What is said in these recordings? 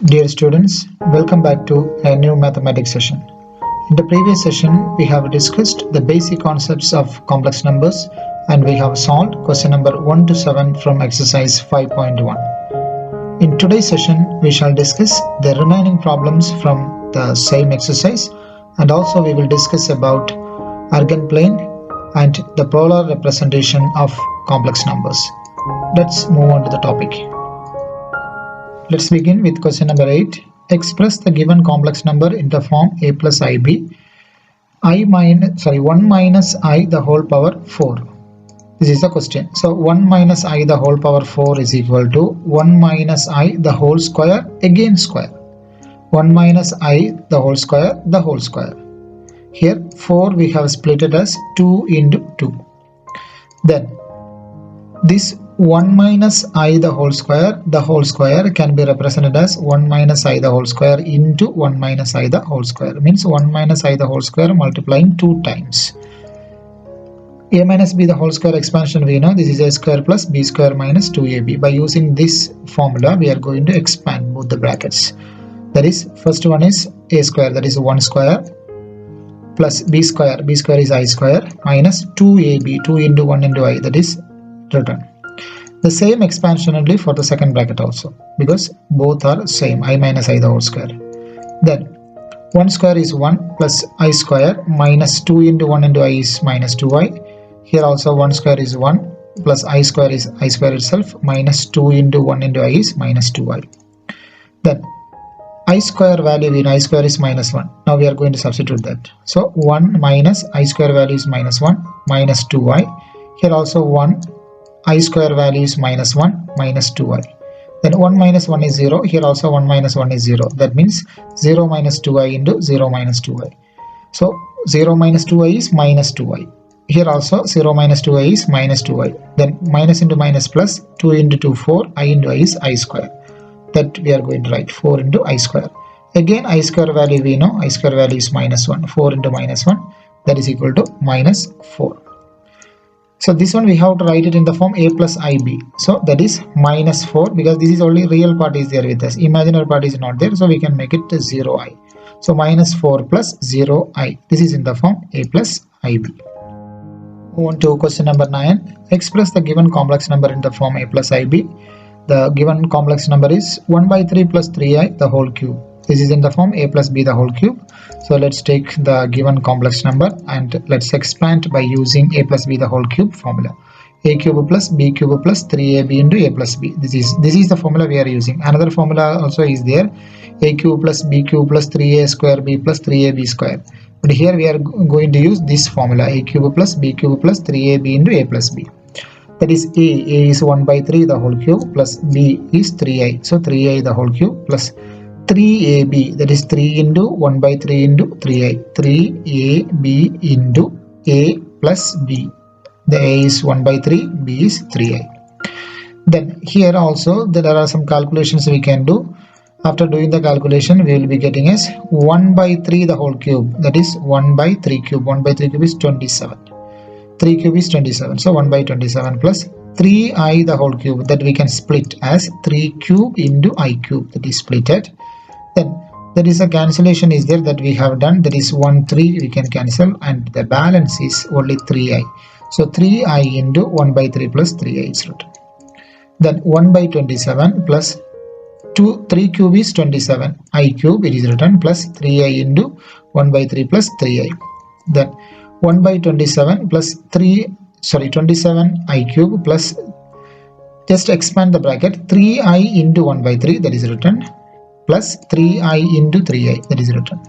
Dear students, welcome back to a new mathematics session. In the previous session, we have discussed the basic concepts of complex numbers and we have solved question number 1 to 7 from exercise 5.1. In today's session, we shall discuss the remaining problems from the same exercise and also we will discuss about eigenplane and the polar representation of complex numbers. Let's move on to the topic. Let's begin with question number 8. Express the given complex number in the form a plus ib, 1 minus I the whole power 4. This is the question. So 1 minus I the whole power 4 is equal to 1 minus I the whole square again square. 1 minus I the whole square. Here 4 we have split it as 2 into 2. Then this 1 minus I the whole square can be represented as 1 minus I the whole square into 1 minus I the whole square. Means 1 minus I the whole square multiplying 2 times. A minus b the whole square expansion we know this is a square plus b square minus 2ab. By using this formula we are going to expand both the brackets. That is, first one is a square, that is 1 square, plus b square is I square, minus 2ab, 2 into 1 into I, that is written. The same expansion only for the second bracket also, because both are same, I minus I the whole square. Then 1 square is 1 plus I square minus 2 into 1 into I is minus 2i. Here also 1 square is 1 plus I square is I square itself minus 2 into 1 into I is minus 2i. Then I square value in I square is minus 1. Now we are going to substitute that. So 1 minus I square value is minus 1 minus 2i. Here also 1 I square value is minus 1 minus 2i. Then 1 minus 1 is 0. Here also 1 minus 1 is 0. That means 0 minus 2i into 0 minus 2i. So 0 minus 2i is minus 2i. Here also 0 minus 2i is minus 2i. Then minus into minus plus 2 into 2 4. I into I is I square. That we are going to write 4 into I square. Again I square value we know. I square value is minus 1. 4 into minus 1. That is equal to minus 4. So this one we have to write it in the form a plus ib. So that is minus 4 because this is only real part is there with us. Imaginary part is not there. So we can make it 0i. So minus 4 plus 0i. This is in the form a plus ib. Move on to question number 9. Express the given complex number in the form a plus ib. The given complex number is 1 by 3 plus 3i the whole cube. This is in the form a plus b the whole cube. So let's take the given complex number and let's expand by using a plus b the whole cube formula. A cube plus b cube plus 3ab into a plus b. This is the formula we are using. Another formula also is there. A cube plus b cube plus 3a square b plus 3ab square. But here we are going to use this formula. A cube plus b cube plus 3ab into a plus b. That is a is 1 by 3 the whole cube plus b is 3i. So 3i the whole cube plus 3ab, that is 3 into 1 by 3 into 3i. 3ab into a plus b. The a is 1 by 3, b is 3i. Then here also there are some calculations we can do. After doing the calculation we will be getting as 1 by 3 the whole cube. That is 1 by 3 cube. 1 by 3 cube is 27. 3 cube is 27. So 1 by 27 plus 3i the whole cube, that we can split as 3 cube into I cube, that is splitted. Then there is a cancellation is there that we have done, that is 1 3 we can cancel and the balance is only 3i. So 3i into 1 by 3 plus 3i is written. Then 1 by 27 plus 3 cube is 27, I cube it is written plus 3i into 1 by 3 plus 3i. Then 1 by 27 plus 27 I cube plus, just expand the bracket, 3i into 1 by 3 that is written plus 3i into 3i that is written.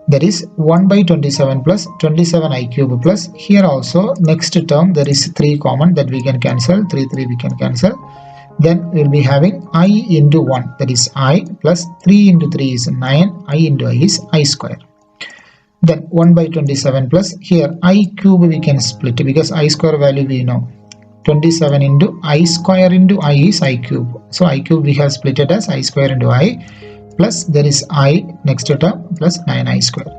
That is 1 by 27 plus 27 I cube plus, here also next term there is 3 common that we can cancel, 3 we can cancel. Then we will be having I into 1, that is I, plus 3 into 3 is 9, I into I is I square. Then 1 by 27 plus, here I cube we can split because I square value we know. 27 into I square into I is I cube. So I cube we have split it as I square into I plus there is I next term plus 9I square.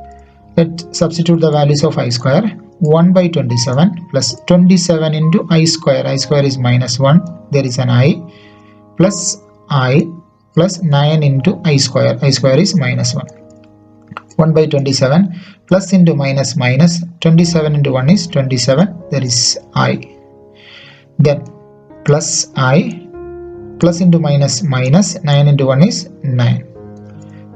Let's substitute the values of I square. 1 by 27 plus 27 into I square is minus 1, there is an I, plus I plus 9 into I square is minus 1. 1 by 27 plus into minus minus 27 into 1 is 27, there is I. Then plus I plus into minus minus 9 into 1 is 9.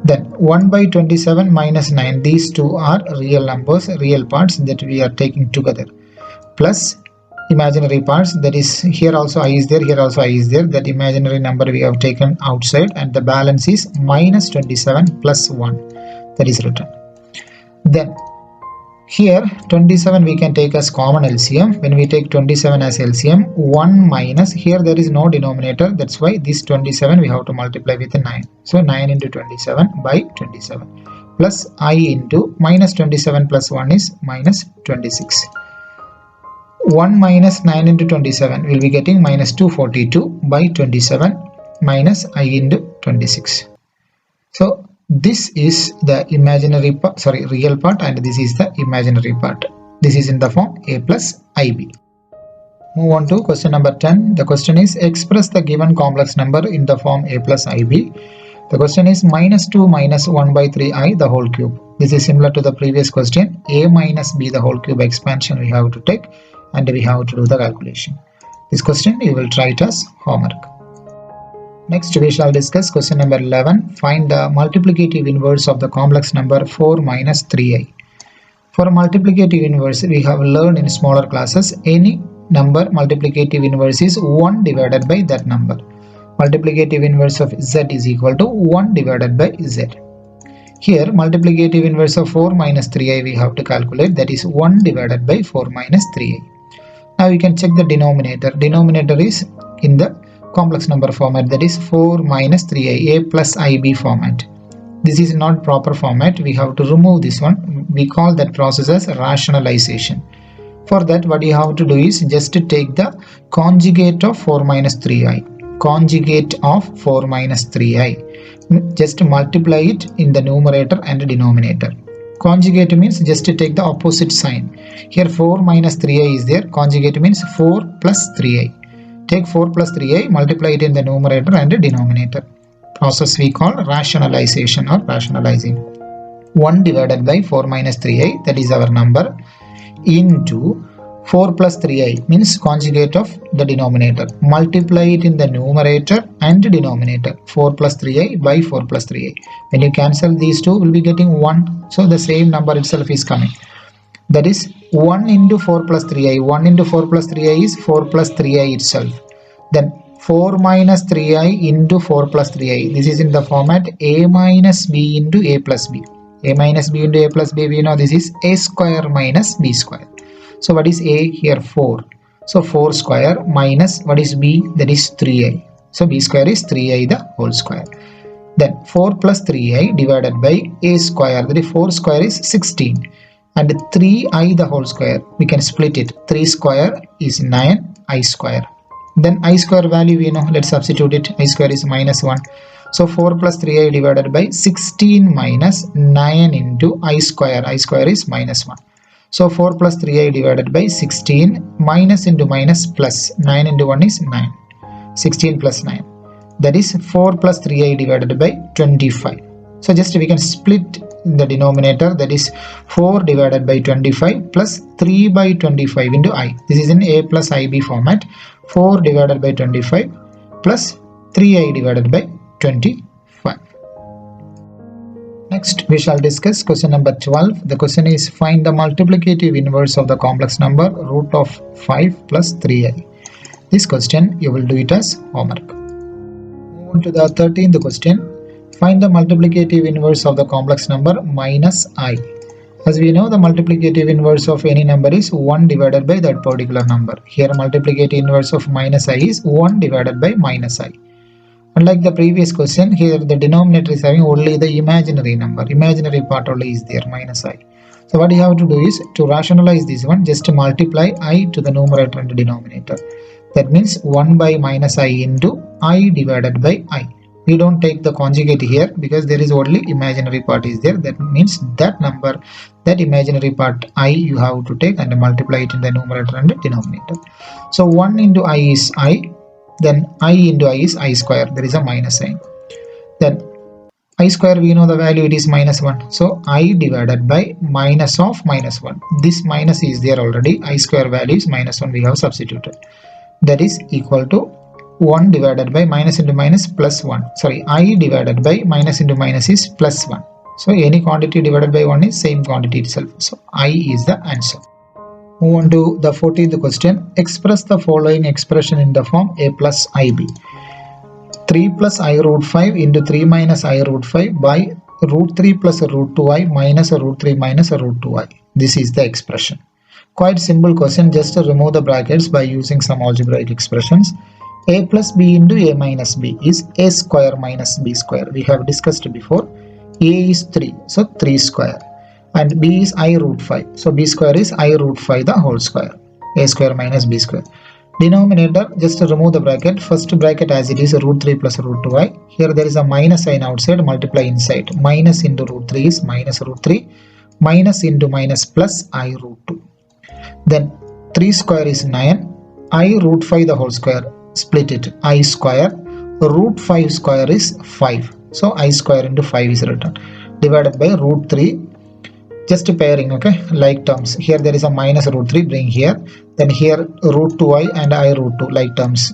Then 1 by 27 minus 9, these two are real numbers, real parts that we are taking together, plus imaginary parts, that is here also I is there, here also I is there, that imaginary number we have taken outside, and the balance is minus 27 plus 1, that is written. Then here 27 we can take as common LCM. When we take 27 as LCM, 1 minus, here there is no denominator, that's why this 27 we have to multiply with 9. So 9 into 27 by 27 plus I into minus 27 plus 1 is minus 26. 1 minus 9 into 27 will be getting minus 242 by 27 minus I into 26. So this is the imaginary part, real part, and this is the imaginary part. This is in the form a plus ib. Move on to question number 10. The question is, express the given complex number in the form a plus ib. The question is minus 2 minus 1 by 3i the whole cube. This is similar to the previous question. A minus b the whole cube expansion we have to take, and we have to do the calculation. This question you will try it as homework. Next we shall discuss question number 11. Find the multiplicative inverse of the complex number 4 minus 3i. For a multiplicative inverse, we have learned in smaller classes, any number multiplicative inverse is 1 divided by that number. Multiplicative inverse of z is equal to 1 divided by z. Here multiplicative inverse of 4 minus 3i we have to calculate, that is 1 divided by 4 minus 3i. Now we can check the denominator. Denominator is in the complex number format, that is 4 minus 3i, a plus ib format. This is not proper format, we have to remove this one. We call that process as rationalization. For that what you have to do is just to take the conjugate of 4 minus 3i. Conjugate of 4 minus 3i. Just multiply it in the numerator and denominator. Conjugate means just to take the opposite sign. Here 4 minus 3i is there. Conjugate means 4 plus 3i. Take 4 plus 3i, multiply it in the numerator and denominator. Process we call rationalization or rationalizing. 1 divided by 4 minus 3i, that is our number, into 4 plus 3i means conjugate of the denominator. Multiply it in the numerator and denominator. 4 plus 3i by 4 plus 3i. When you cancel these two, we'll be getting 1. So the same number itself is coming. That is 1 into 4 plus 3i. 1 into 4 plus 3i is 4 plus 3i itself. Then 4 minus 3i into 4 plus 3i. This is in the format a minus b into a plus b. A minus b into a plus b, we know this is a square minus b square. So what is a here? 4. So 4 square minus what is b? That is 3i. So b square is 3i the whole square. Then 4 plus 3i divided by a square. That is 4 square is 16. And 3i the whole square. We can split it. 3 square is 9i square. Then I square value we know. Let's substitute it. I square is minus 1. So 4 plus 3i divided by 16 minus 9 into I square. I square is minus 1. So 4 plus 3i divided by 16 minus into minus plus. 9 into 1 is 9. 16 plus 9. That is 4 plus 3i divided by 25. So just we can split the denominator, that is 4 divided by 25 plus 3 by 25 into I. This is in a plus ib format. 4 divided by 25 plus 3i divided by 25. Next we shall discuss question number 12. The question is, find the multiplicative inverse of the complex number root of 5 plus 3i. This question you will do it as homework. Move on to the 13th question. Find the multiplicative inverse of the complex number minus I. As we know, the multiplicative inverse of any number is 1 divided by that particular number. Here multiplicative inverse of minus I is 1 divided by minus I. Unlike the previous question, here the denominator is having only the imaginary number. Imaginary part only is there, minus I. So what you have to do is to rationalize this one, just to multiply I to the numerator and the denominator. That means 1 by minus I into I divided by I. We don't take the conjugate here because there is only imaginary part is there. That means that number, that imaginary part I you have to take and multiply it in the numerator and the denominator. So 1 into I is I, then I into I is I square. There is a minus sign. I square, we know the value, it is minus 1. So I divided by minus of minus 1. This minus is there already. I square value is minus 1, we have substituted. That is equal to 1 divided by minus into minus plus 1. Sorry, I divided by minus into minus is plus 1. So any quantity divided by 1 is same quantity itself. So I is the answer. Move on to the 14th question. Express the following expression in the form a plus ib. 3 plus I root 5 into 3 minus I root 5 by root 3 plus root 2i minus root 3 minus root 2i. This is the expression. Quite simple question, just to remove the brackets by using some algebraic expressions. A plus b into a minus b is a square minus b square. We have discussed before. A is 3, so 3 square. And b is I root 5. So b square is I root 5 the whole square. A square minus b square. Denominator, just to remove the bracket, first bracket as it is root 3 plus root 2i. Here there is a minus sign outside, multiply inside. Minus into root 3 is minus root 3. Minus into minus plus I root 2. Then 3 square is 9. I root 5 the whole square. Split it. I square. Root 5 square is 5. So I square into 5 is written. Divided by root 3. Just pairing, okay, like terms. Here there is a minus root 3, bring here. Then here root 2i and I root 2, like terms,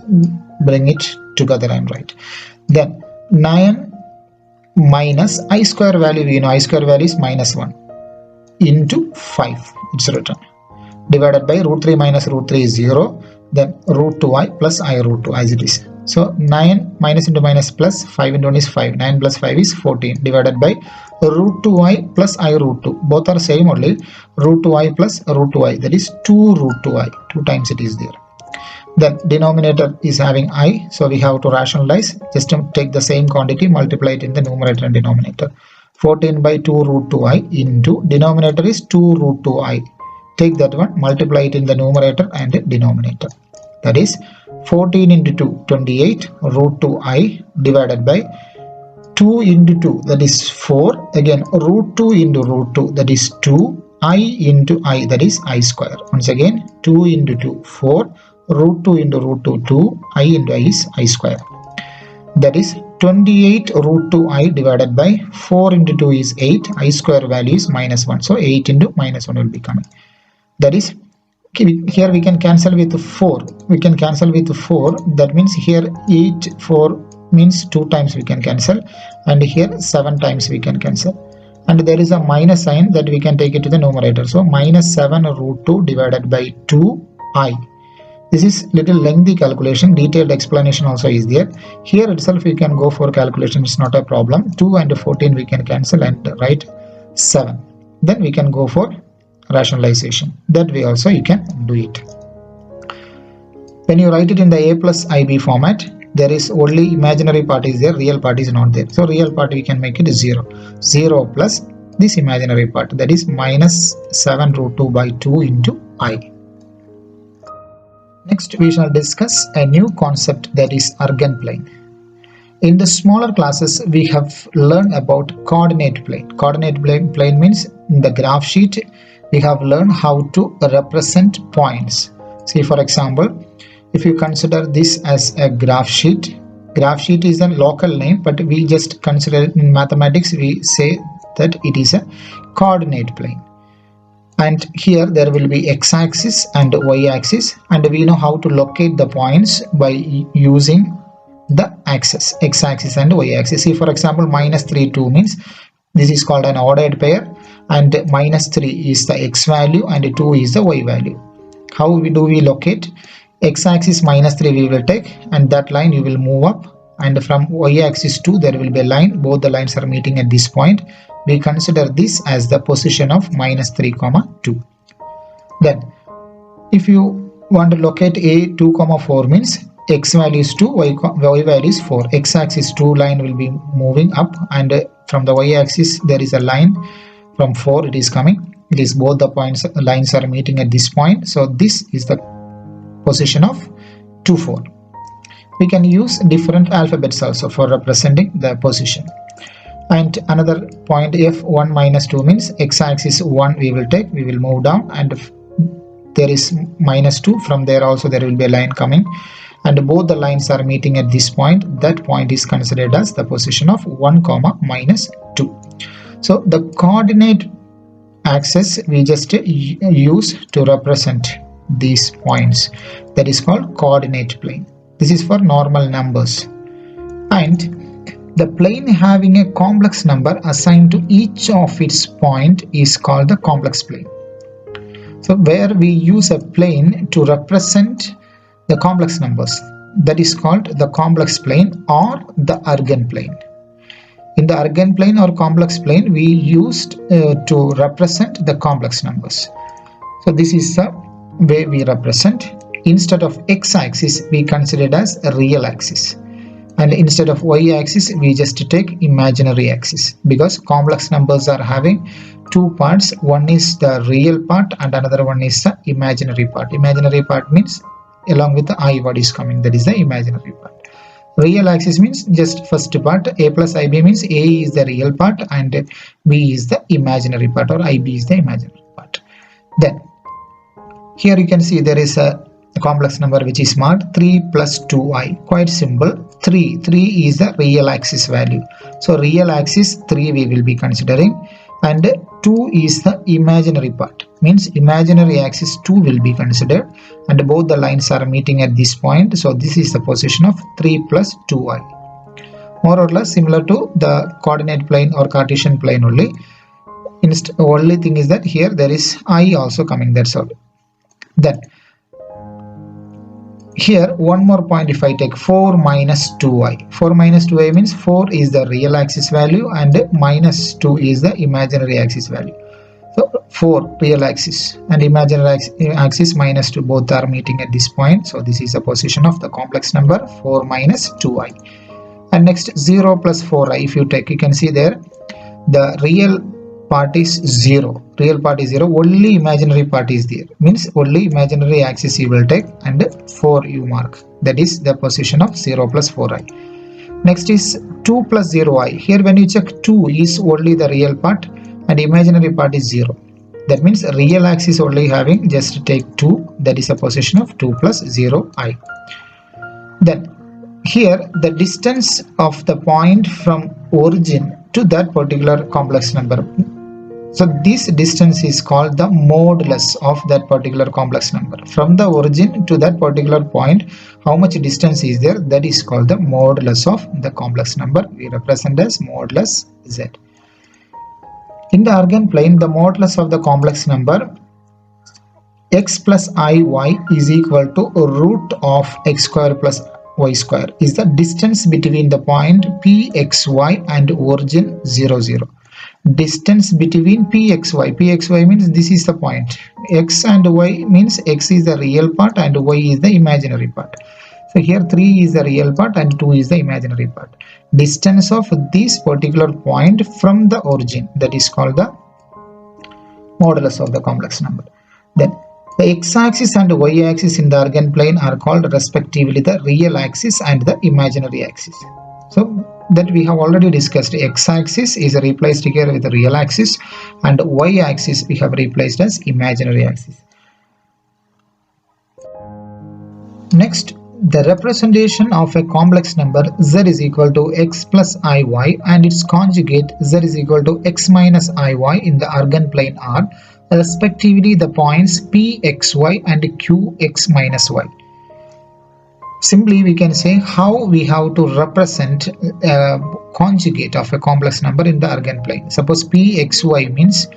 bring it together and write. Then 9 minus I square value, we know I square value is minus 1 into 5, it's written. Divided by root 3 minus root 3 is 0. Then root 2i plus I root 2 as it is. So 9 minus into minus plus 5 into 1 is 5. 9 plus 5 is 14 divided by root 2i plus I root 2. Both are same only. Root 2i plus root 2i. That is 2 root 2i. 2 times it is there. Then denominator is having I. So we have to rationalize. Just to take the same quantity, multiply it in the numerator and denominator. 14 by 2 root 2i into denominator is 2 root 2i. Take that one, multiply it in the numerator and denominator. That is 14 into 2, 28 root 2i divided by 2 into 2, that is 4. Again root 2 into root 2, that is 2. I into I, that is I square. Once again 2 into 2, 4. Root 2 into root 2, 2. I into I is I square. That is 28 root 2i divided by 4 into 2 is 8. I square value is minus 1. So 8 into minus 1 will be coming. That is, here we can cancel with 4. We can cancel with 4. That means here 8, 4 means 2 times we can cancel. And here 7 times we can cancel. And there is a minus sign that we can take it to the numerator. So minus 7 root 2 divided by 2i. This is little lengthy calculation. Detailed explanation also is there. Here itself we can go for calculation. It's not a problem. 2 and 14 we can cancel and write 7. Then we can go for rationalization. That way also you can do it. When you write it in the a plus ib format, there is only imaginary part is there, real part is not there. So real part we can make it 0. 0 plus this imaginary part, that is minus 7 root 2 by 2 into I. Next we shall discuss a new concept, that is eigenplane. In the smaller classes we have learned about coordinate plane. Coordinate plane means in the graph sheet we have learned how to represent points. See, for example, if you consider this as a graph sheet is a local name, but we just consider it in mathematics, we say that it is a coordinate plane. And here there will be x-axis and y-axis, and we know how to locate the points by using the axis, x-axis and y-axis. See, for example, minus 3, 2 means this is called an ordered pair, and minus 3 is the x value and 2 is the y value. How do we locate? X-axis minus 3 we will take, and that line you will move up, and from y-axis 2 there will be a line. Both the lines are meeting at this point. We consider this as the position of minus 3, 2. Then if you want to locate a 2, 4 means x value is 2, y value is 4. X-axis 2 line will be moving up, and from the y-axis there is a line from 4 it is coming. It is both the points lines are meeting at this point. So this is the position of 2, 4. We can use different alphabets also for representing the position. And another point, f1 minus 2 means x-axis 1 we will take, we will move down, and there is minus 2, from there also there will be a line coming, and both the lines are meeting at this point, that point is considered as the position of 1, minus 2. So the coordinate axis we just use to represent these points, that is called coordinate plane. This is for normal numbers, and the plane having a complex number assigned to each of its point is called the complex plane. So where we use a plane to represent the complex numbers, that is called the complex plane or the Argand plane. In the Argand plane or complex plane, we used to represent the complex numbers. So this is the way we represent. Instead of x-axis, we consider it as a real axis, and instead of y-axis, we just take imaginary axis, because complex numbers are having two parts. One is the real part and another one is the imaginary part. Imaginary part means along with the I what is coming, that is the imaginary part. Real axis means just first part. A plus IB means A is the real part and B is the imaginary part, or IB is the imaginary part. Then here you can see there is a complex number which is marked 3 plus 2i. Quite simple. 3 is the real axis value. So real axis 3 we will be considering, and 2 is the imaginary part, means imaginary axis 2 will be considered, and both the lines are meeting at this point. So this is the position of 3 plus 2i. More or less similar to the coordinate plane or Cartesian plane only. Only thing is that here there is I also coming, that's all. Then here one more point, if I take 4 minus 2i. 4 minus 2i means 4 is the real axis value and minus 2 is the imaginary axis value. So 4 real axis and imaginary axis minus 2 both are meeting at this point. So this is the position of the complex number 4 minus 2i. And next 0 plus 4i, if you take, you can see there the real part is 0. Real part is 0. Only imaginary part is there. Means only imaginary axis you will take and 4 you mark. That is the position of 0 plus 4i. Next is 2 plus 0i. Here when you check, 2 is only the real part and imaginary part is 0. That means real axis only having, just take 2. That is a position of 2 plus 0i. Then here the distance of the point from origin to that particular complex number. So this distance is called the modulus of that particular complex number. From the origin to that particular point, how much distance is there, that is called the modulus of the complex number. We represent as modulus z. In the Argand plane, the modulus of the complex number x plus iy is equal to root of x square plus y square is the distance between the point pxy and origin 0, 0. Distance between pxy means this is the point. X and y means x is the real part and y is the imaginary part. So here 3 is the real part and 2 is the imaginary part. Distance of this particular point from the origin, that is called the modulus of the complex number. Then the x-axis and y-axis in the Argand plane are called respectively the real axis and the imaginary axis. So that we have already discussed. X-axis is replaced here with the real axis and y-axis we have replaced as imaginary axis. Next, the representation of a complex number z is equal to x plus iy and its conjugate z is equal to x minus iy in the Argand plane are respectively the points pxy and qx minus y. Simply we can say how we have to represent a conjugate of a complex number in the Argand plane. Suppose pxy means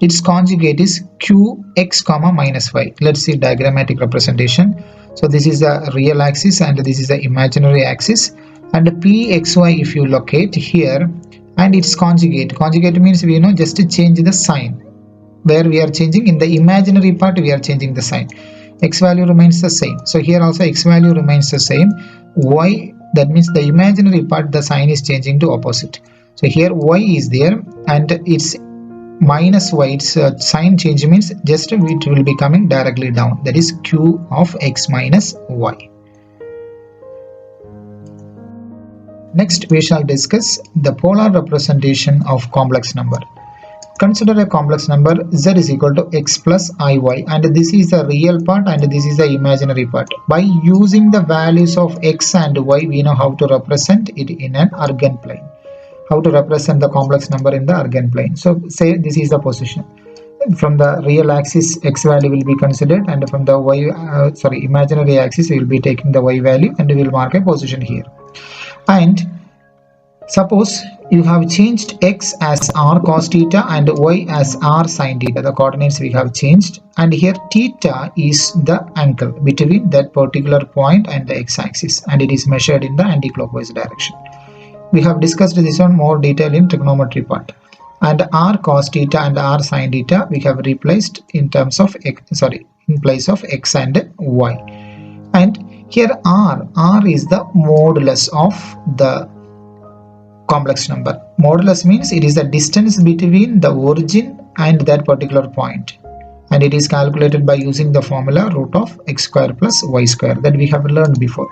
its conjugate is qx comma minus y. Let's see diagrammatic representation. So this is the real axis and this is the imaginary axis, and pxy if you locate here and its conjugate. Conjugate means we know just to change the sign. Where we are changing in the imaginary part, we are changing the sign. X value remains the same. So here also x value remains the same. Y, that means the imaginary part, the sign is changing to opposite. So here y is there and it's minus y, its sign change means just it will be coming directly down. That is q of x minus y. Next we shall discuss the polar representation of complex number. Consider a complex number z is equal to x plus iy, and this is the real part and this is the imaginary part. By using the values of x and y, we know how to represent it in an eigenplane. How to represent the complex number in the eigenplane. So say this is the position. From the real axis, x value will be considered, and from the imaginary axis, we will be taking the y value and we will mark a position here. And suppose you have changed x as r cos theta and y as r sin theta. The coordinates we have changed, and here theta is the angle between that particular point and the x-axis, and it is measured in the anti-clockwise direction. We have discussed this on more detail in trigonometry part. And r cos theta and r sin theta we have replaced in terms of in place of x and y. And here r is the modulus of the complex number. Modulus means it is the distance between the origin and that particular point, and it is calculated by using the formula root of x square plus y square that we have learned before.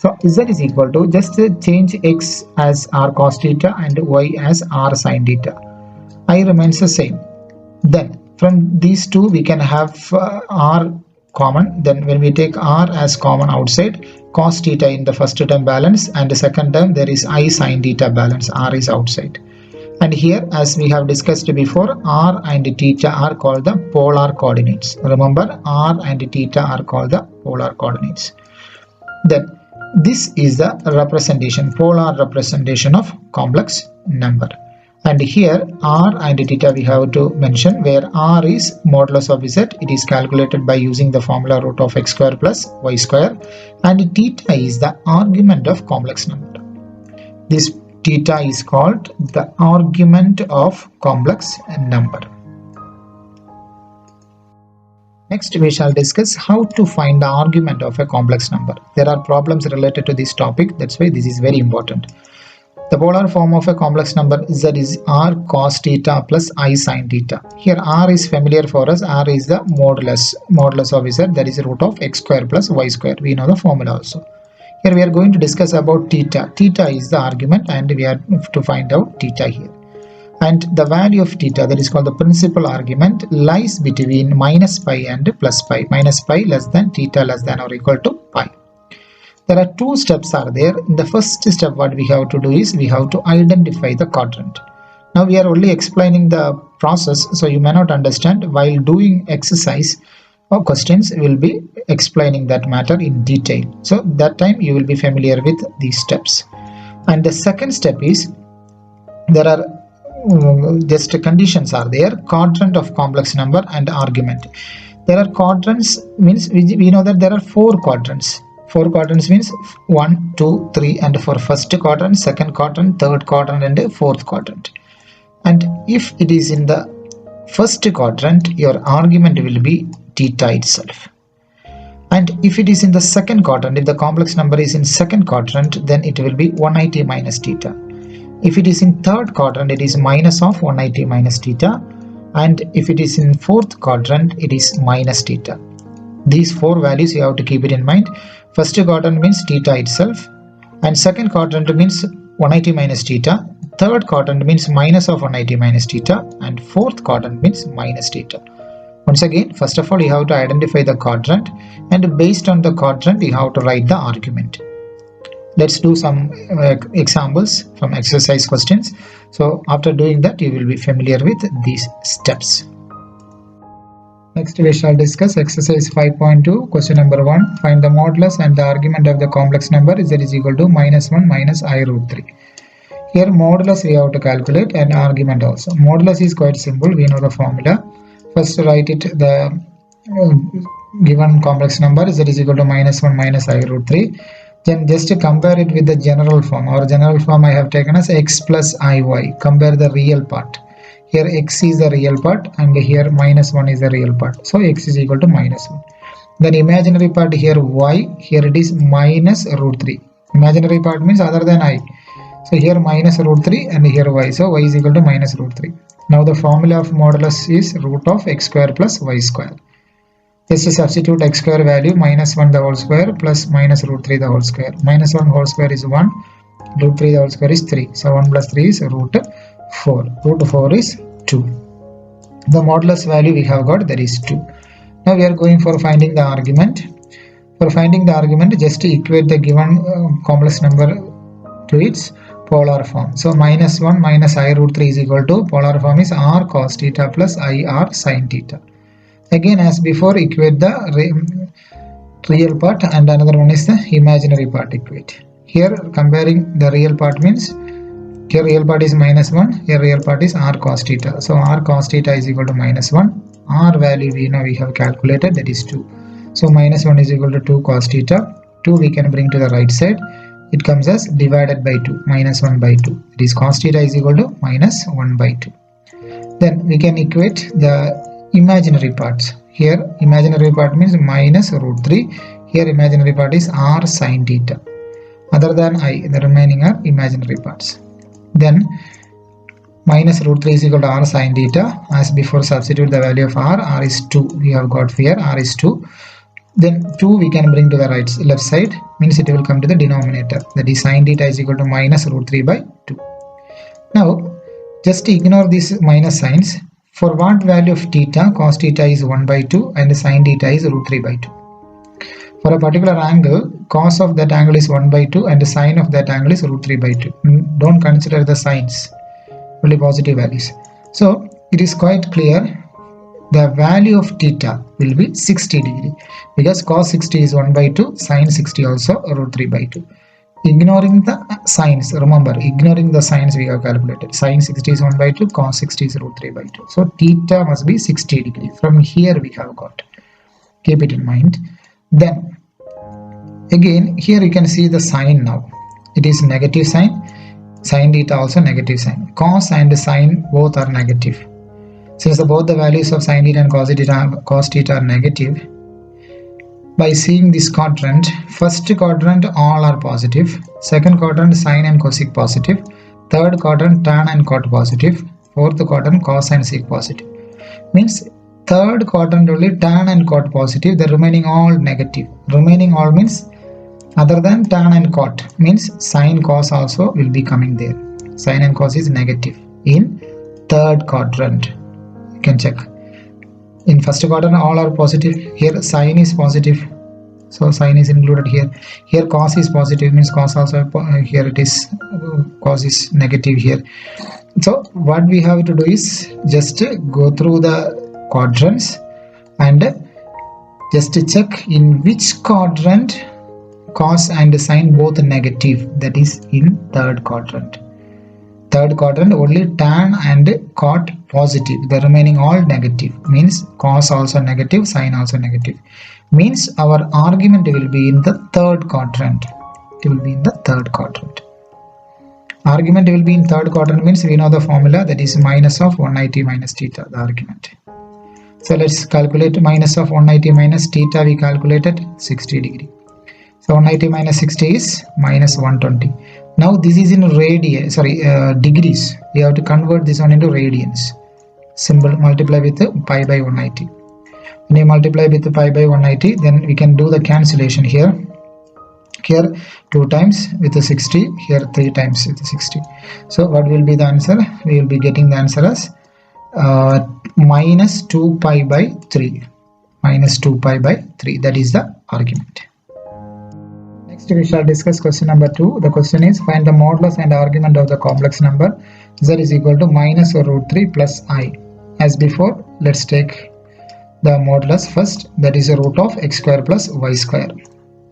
So z is equal to, just change x as r cos theta and y as r sin theta. I remains the same. Then from these two we can have r common. Then when we take r as common outside, cos theta in the first term balance, and the second term there is I sin theta balance, r is outside. And here, as we have discussed before, r and theta are called the polar coordinates. Remember, r and theta are called the polar coordinates. Then this is the representation, polar representation of complex number. And here r and theta we have to mention, where r is modulus of z. It is calculated by using the formula root of x square plus y square, and theta is the argument of complex number. This theta is called the argument of complex number. Next we shall discuss how to find the argument of a complex number. There are problems related to this topic, that's why this is very important. The polar form of a complex number z is r cos theta plus I sin theta. Here r is familiar for us. R is the modulus of z, that is root of x square plus y square. We know the formula also. Here we are going to discuss about theta. Theta is the argument, and we have to find out theta here. And the value of theta, that is called the principal argument, lies between minus pi and plus pi. Minus pi less than theta less than or equal to pi. There are two steps are there. In the first step, what we have to do is we have to identify the quadrant. Now we are only explaining the process, so you may not understand. While doing exercise or questions, we will be explaining that matter in detail. So that time you will be familiar with these steps. And the second step is, there are just conditions are there, quadrant of complex number and argument. There are quadrants, means we know that there are four quadrants. Four quadrants means 1, 2, 3, and for first quadrant, second quadrant, third quadrant, and fourth quadrant. And if it is in the first quadrant, your argument will be theta itself. And if it is in the second quadrant, if the complex number is in second quadrant, then it will be 180 minus theta. If it is in third quadrant, it is minus of 180 minus theta. And if it is in fourth quadrant, it is minus theta. These four values you have to keep it in mind. First quadrant means theta itself, and second quadrant means 180 minus theta, third quadrant means minus of 180 minus theta, and fourth quadrant means minus theta. Once again, first of all, you have to identify the quadrant, and based on the quadrant you have to write the argument. Let's do some examples from exercise questions. So after doing that, you will be familiar with these steps. Next we shall discuss exercise 5.2, question number 1. Find the modulus and the argument of the complex number z is equal to minus 1 minus I root 3. Here modulus we have to calculate, and argument also. Modulus is quite simple, we know the formula. First write it, the given complex number z is equal to minus 1 minus I root 3. Then just compare it with the general form. Our general form I have taken as x plus iy. Compare the real part. Here x is the real part and here minus 1 is the real part. So x is equal to minus 1. Then imaginary part here y, here it is minus root 3. Imaginary part means other than I. So here minus root 3 and here y. So y is equal to minus root 3. Now the formula of modulus is root of x square plus y square. Just substitute x square value, minus 1 the whole square plus minus root 3 the whole square. Minus 1 whole square is 1. Root 3 the whole square is 3. So 1 plus 3 is root 4. Root 4 is 2. The modulus value we have got, that is 2. Now we are going for finding the argument. For finding the argument, just equate the given complex number to its polar form. So minus 1 minus I root 3 is equal to, polar form is r cos theta plus I r sin theta. Again, as before, equate the real part and another one is the imaginary part equate. Here comparing the real part means, here real part is minus 1, here real part is r cos theta. So r cos theta is equal to minus 1. R value we know we have calculated, that is 2. So minus 1 is equal to 2 cos theta. 2 we can bring to the right side. It comes as divided by 2, minus 1 by 2. It is cos theta is equal to minus 1 by 2. Then we can equate the imaginary parts. Here imaginary part means minus root 3. Here imaginary part is r sin theta. Other than I, the remaining are imaginary parts. Then minus root 3 is equal to r sin theta. As before, substitute the value of r is 2. We have got here r is 2. Then 2 we can bring to the left side, means it will come to the denominator, that is sin theta is equal to minus root 3 by 2. Now just ignore these minus signs. For what value of theta, cos theta is 1 by 2 and sin theta is root 3 by 2. For a particular angle, cos of that angle is 1 by 2 and the sine of that angle is root 3 by 2. Don't consider the signs, only positive values. So it is quite clear the value of theta will be 60 degree because cos 60 is 1 by 2, sin 60 also root 3 by 2. Ignoring the signs, remember, ignoring the signs we have calculated. Sin 60 is 1 by 2, cos 60 is root 3 by 2. So theta must be 60 degree. From here we have got. Keep it in mind. Then again here you can see the sign now. It is negative sign. Sin theta also negative sign. Cos and sin both are negative. Since both the values of sin theta and cos theta are negative, by seeing this quadrant, first quadrant all are positive, second quadrant sin and cosec positive, third quadrant tan and cot positive, fourth quadrant cos and sec positive. Means third quadrant only tan and cot positive, the remaining all negative. Remaining all means other than tan and cot, means sin cos also will be coming there. Sin and cos is negative in third quadrant. You can check. In first quadrant all are positive. Here sin is positive, so sin is included here. Here cos is positive, means cos also here it is cos is negative here. So what we have to do is just go through the quadrants and just check in which quadrant cos and sin both negative, that is in third quadrant. Third quadrant only tan and cot positive, the remaining all negative, means cos also negative, sin also negative, means our argument will be in the third quadrant. It will be in the third quadrant. Argument will be in third quadrant means we know the formula, that is minus of 180 minus theta, the argument. So let's calculate minus of 180 minus theta. We calculated 60 degree. So 180 minus 60 is minus 120. Now this is in degrees. We have to convert this one into radians. Symbol multiply with pi by 180. When you multiply with pi by 180, then we can do the cancellation here. Here 2 times with the 60, here 3 times with the 60. So what will be the answer? We will be getting the answer as minus 2 pi by 3. Minus 2 pi by 3. That is the argument. Next we shall discuss question number 2. The question is, find the modulus and argument of the complex number z is equal to minus root 3 plus I. As before, let's take the modulus first, that is a root of x square plus y square.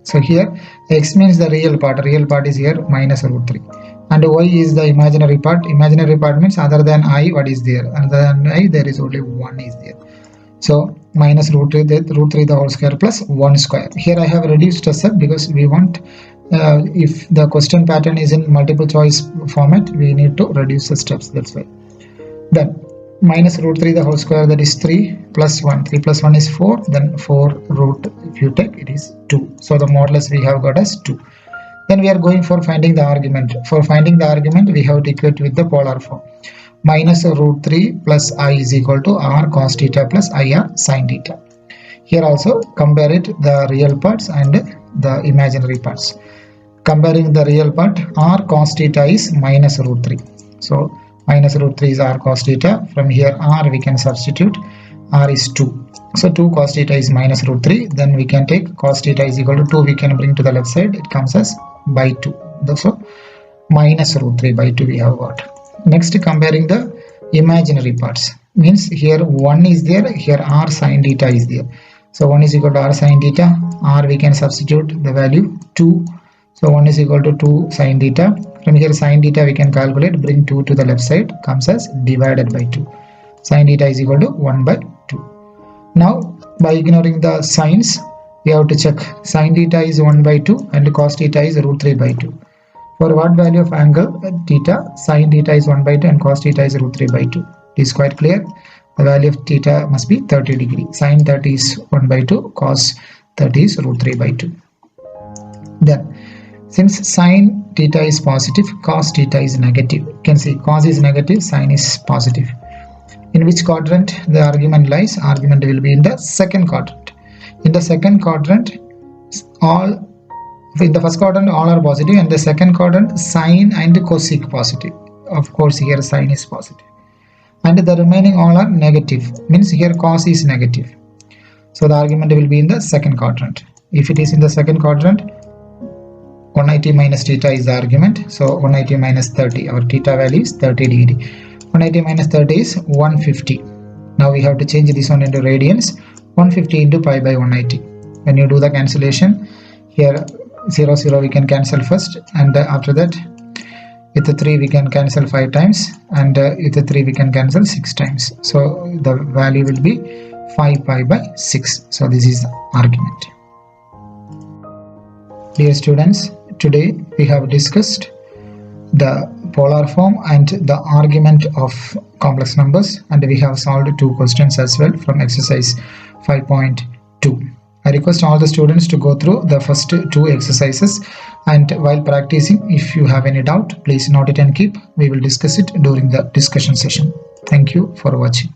So here x means the real part is here minus root 3, and y is the imaginary part. Imaginary part means other than I, what is there? Other than I, there is only 1 is there. So minus root 3 the whole square plus 1 square. Here I have reduced a step because we want, if the question pattern is in multiple choice format, we need to reduce the steps, that's why. Then minus root 3 the whole square, that is 3 plus 1. 3 plus 1 is 4, then 4 root, if you take, it is 2. So the modulus we have got as 2. Then we are going for finding the argument. For finding the argument, we have to equate with the polar form. Minus root 3 plus I is equal to r cos theta plus IR sin theta. Here also compare it the real parts and the imaginary parts. Comparing the real part, r cos theta is minus root 3. So minus root 3 is r cos theta. From here r we can substitute, r is 2. So 2 cos theta is minus root 3. Then we can take cos theta is equal to 2. We can bring to the left side. It comes as by 2. So minus root 3 by 2 we have got. Next, comparing the imaginary parts. Means here 1 is there. Here r sin theta is there. So 1 is equal to r sin theta. R we can substitute the value 2. So 1 is equal to 2 sin theta. From here sin theta we can calculate. Bring 2 to the left side. Comes as divided by 2. Sin theta is equal to 1 by 2. Now by ignoring the signs, we have to check sin theta is 1 by 2 and cos theta is root 3 by 2. For what value of angle theta, sin theta is 1 by 2 and cos theta is root 3 by 2. It is quite clear. The value of theta must be 30 degree. Sin 30 is 1 by 2, cos 30 is root 3 by 2. Then since sin theta is positive, cos theta is negative. You can see cos is negative, sin is positive. In which quadrant the argument lies? Argument will be in the second quadrant. In the second quadrant, in the first quadrant all are positive, and the second quadrant sine and cosec positive. Of course here sine is positive, and the remaining all are negative. Means here cos is negative. So the argument will be in the second quadrant. If it is in the second quadrant, 180 minus theta is the argument. So 180 minus 30, our theta value is 30 degree. 180 minus 30 is 150. Now we have to change this one into radians. 150 into pi by 180. When you do the cancellation, here 0 0 we can cancel first, and after that with the 3 we can cancel 5 times, and with the 3 we can cancel 6 times. So the value will be 5 pi by 6. So this is the argument. Dear students, today we have discussed the polar form and the argument of complex numbers, and we have solved 2 questions as well from exercise 5.2. I request all the students to go through the first 2 exercises, and while practicing, if you have any doubt, please note it and keep. We will discuss it during the discussion session. Thank you for watching.